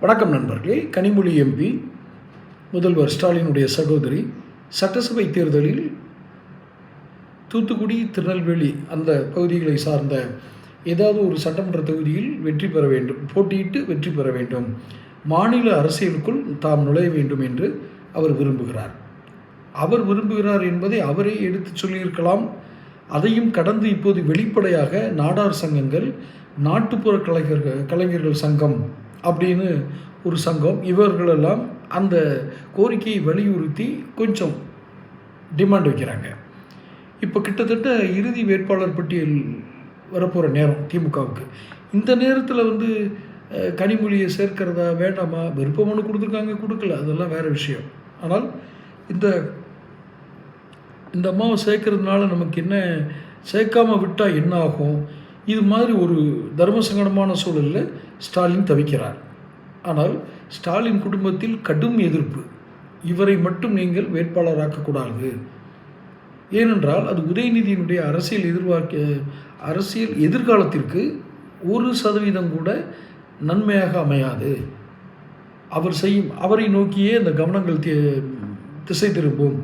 வணக்கம் நண்பர்களே. கனிமொழி எம்பி முதல்வர் ஸ்டாலினுடைய சகோதரி சட்டசபை தேர்தலில் தூத்துக்குடி, திருநெல்வேலி அந்த பகுதிகளை சார்ந்த ஏதாவது ஒரு சட்டமன்ற தொகுதியில் வெற்றி பெற வேண்டும், போட்டியிட்டு வெற்றி பெற வேண்டும், மாநில அரசியலுக்குள் தாம் நுழைய வேண்டும் என்று அவர் விரும்புகிறார். அவர் விரும்புகிறார் என்பதை அவரே எடுத்து சொல்லியிருக்கலாம். அதையும் கடந்து இப்போது வெளிப்படையாக நாடார் சங்கங்கள், நாட்டுப்புற கலைஞர்கள் சங்கம் அப்படின்னு ஒரு சங்கம், இவர்களெல்லாம் அந்த கோரிக்கையை வலியுறுத்தி கொஞ்சம் டிமாண்ட் வைக்கிறாங்க. இப்போ கிட்டத்தட்ட இறுதி வேட்பாளர் பட்டியல் வரப்போகிற நேரம் திமுகவுக்கு. இந்த நேரத்தில் கனிமொழியை சேர்க்கிறதா வேண்டாமா, விருப்ப மனு கொடுத்துருக்காங்க, கொடுக்கல, அதெல்லாம் வேறு விஷயம். ஆனால் இந்த அம்மாவை சேர்க்கறதுனால நமக்கு என்ன, சேர்க்காமல் விட்டால் என்ன ஆகும், இது மாதிரி ஒரு தர்ம சங்கடமான சூழலில் ஸ்டாலின் தவிக்கிறார். ஆனால் ஸ்டாலின் குடும்பத்தில் கடும் எதிர்ப்பு. இவரை மட்டும் நீங்கள் வேட்பாளராக்கக்கூடாது, ஏனென்றால் அது உதயநிதியினுடைய அரசியல் எதிர்காலத்திற்கு 1% கூட நன்மையாக அமையாது. அவரை நோக்கியே இந்த கவனங்கள் திசை திரும்பும்.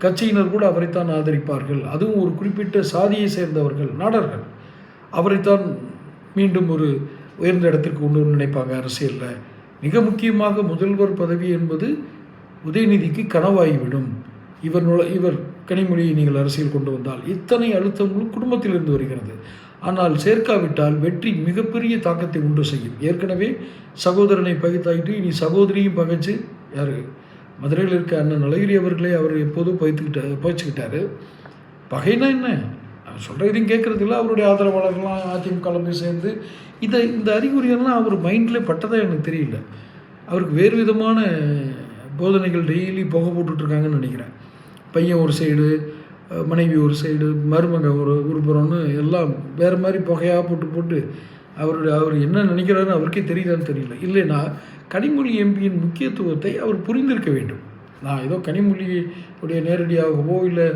கட்சியினர் கூட அவரைத்தான் ஆதரிப்பார்கள். அதுவும் ஒரு குறிப்பிட்ட சாதியை சேர்ந்தவர்கள், நாடர்கள், அவரைத்தான் மீண்டும் ஒரு உயர்ந்த இடத்திற்கு கொண்டு நினைப்பாங்க அரசியலில். மிக முக்கியமாக முதல்வர் பதவி என்பது உதயநிதிக்கு கனவாகிவிடும். இவர் கனிமொழியை நீங்கள் அரசியல் கொண்டு வந்தால் இத்தனை அழுத்தங்களும் குடும்பத்திலிருந்து வருகிறது. ஆனால் சேர்க்காவிட்டால் வெற்றி மிகப்பெரிய தாக்கத்தை உண்டு செய்யும். ஏற்கனவே சகோதரனை பகைத்தாயிட்டு இனி சகோதரியும் பகைச்சு, யார், மதுரையில் இருக்க அண்ணன் அழகிரி அவர்களே அவர் எப்போதும் பகைச்சிக்கிட்டாரு. பகைனா என்ன, சொல்கிற இதையும் கேட்குறதில்ல. அவருடைய ஆதரவாளர்கள்லாம் அதிமுக சேர்ந்து இந்த அறிகுறியெல்லாம் அவர் மைண்டில் பட்டதாக எனக்கு தெரியல. அவருக்கு வேறு விதமான போதனைகள் டெய்லி புகை போட்டுட்ருக்காங்கன்னு நினைக்கிறேன். பையன் ஒரு சைடு, மனைவி ஒரு சைடு, மருமக ஒரு புறம்னு எல்லாம் வேறு மாதிரி புகையாக போட்டு அவர் என்ன நினைக்கிறாருன்னு அவருக்கே தெரியுதான்னு தெரியல. இல்லைன்னா கனிமொழி எம்பியின் முக்கியத்துவத்தை அவர் புரிந்திருக்க வேண்டும். நான் ஏதோ கனிமொழியுடைய நேரடியாகவோ இல்லை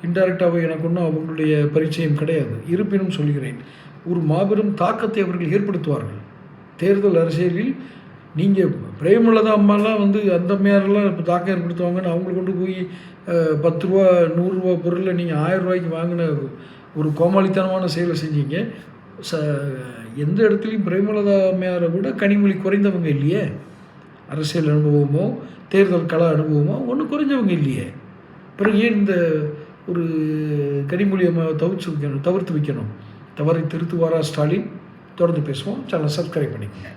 இன்டைரக்டாகவோ எனக்கு ஒன்றும் அவங்களுடைய பரிச்சயம் கிடையாது. இருப்பினும் சொல்கிறேன், ஒரு மாபெரும் தாக்கத்தை அவர்கள் ஏற்படுத்துவார்கள் தேர்தல் அரசியலில். நீங்கள் பிரேமலதா அம்மாலாம் அந்த மேரெல்லாம் இப்போ தாக்கம் ஏற்படுத்துவாங்கன்னு அவங்களை கொண்டு போய் 10 ரூபா 100 ரூபா பொருளில் நீங்கள் 1000 ரூபாய்க்கு வாங்கின ஒரு கோமாளித்தனமான செயலை செஞ்சீங்க. எந்த இடத்துலையும் பிரேமலதா அம்மையாரை விட கனிமொழி குறைந்தவங்க இல்லையே. அரசியல் அனுபவமோ தேர்தல் கள அனுபவமோ ஒன்றும் குறைஞ்சவங்க இல்லையே. பிறகு ஏன் இந்த ஒரு கனிமொழி அம்மாவை தவிர்த்து வைக்கணும்? தவறை திருத்துவாரா ஸ்டாலின்? தொடர்ந்து பேசுவோம். சேனலை சப்ஸ்கிரைப் பண்ணிக்கோங்க.